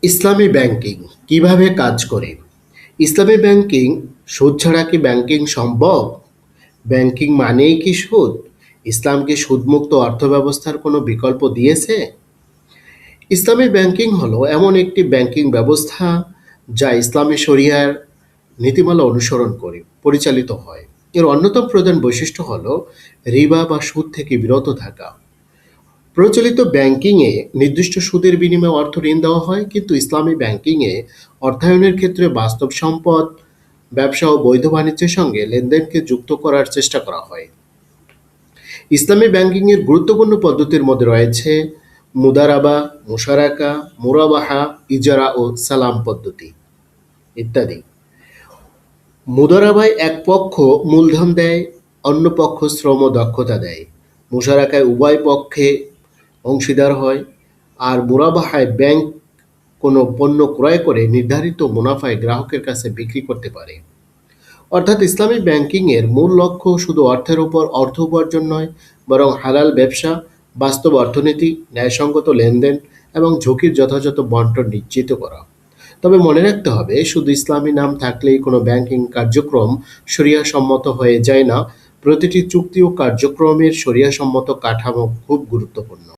ইসলামী banking কিভাবে কাজ করে? ইসলামী ব্যাংকিং সুদ ছাড়া কি ব্যাংকিং সম্ভব? ব্যাংকিং মানেই কি সুদ? ইসলাম কি সুদমুক্ত অর্থব্যবস্থার কোনো বিকল্প দিয়েছে? ইসলামী ব্যাংকিং হলো এমন একটি ব্যাংকিং ব্যবস্থা যা ইসলামী শরিয়ার নীতিমালা অনুসরণ করে পরিচালিত হয়। এর অন্যতম প্রধান বৈশিষ্ট্য হলো রিবা বা সুদ থেকে বিরত থাকা। প্রচলিত ব্যাংকিংয়ে নির্দিষ্ট সুদের বিনিময়ে অর্থ ঋণ দেওয়া হয়, কিন্তু ইসলামী ব্যাংকিংয়ে অর্থায়নের ক্ষেত্রে বাস্তব সম্পদ, ব্যবসা ও বৈধ বাণিজ্যের সঙ্গে লেনদেনকে যুক্ত করার চেষ্টা করা হয়। ইসলামী ব্যাংকিংয়ের গুরুত্বপূর্ণ পদ্ধতির মধ্যে রয়েছে মুদারাবা, মুশারাকা, মুরাবাহা, ইজারা ও সালাম পদ্ধতি ইত্যাদি। মুদারাবায় এক পক্ষ মূলধন দেয়, অন্য পক্ষ শ্রম ও দক্ষতা দেয়। মুশারাকায় উভয় পক্ষে অংশীদার হয়, আর মুরাবাহায় ব্যাংক কোনো পণ্য ক্রয় করে নির্ধারিত মুনাফায় গ্রাহকের কাছে বিক্রি করতে পারে। অর্থাৎ ইসলামী ব্যাংকিংয়ের মূল লক্ষ্য শুধু অর্থের উপর অর্থ উপার্জন নয়, বরং হালাল ব্যবসা, বাস্তব অর্থনীতি, ন্যায়সঙ্গত লেনদেন এবং ঝুঁকির যথাযথ বন্টন নিশ্চিত করা। তবে মনে রাখতে হবে, শুধু ইসলামী নাম থাকলেই কোনো ব্যাংকিং কার্যক্রম শরিয়া সম্মত হয়ে যায় না। প্রতিটি চুক্তি ও কার্যক্রমের শরিয়া সম্মত কাঠামো খুব গুরুত্বপূর্ণ।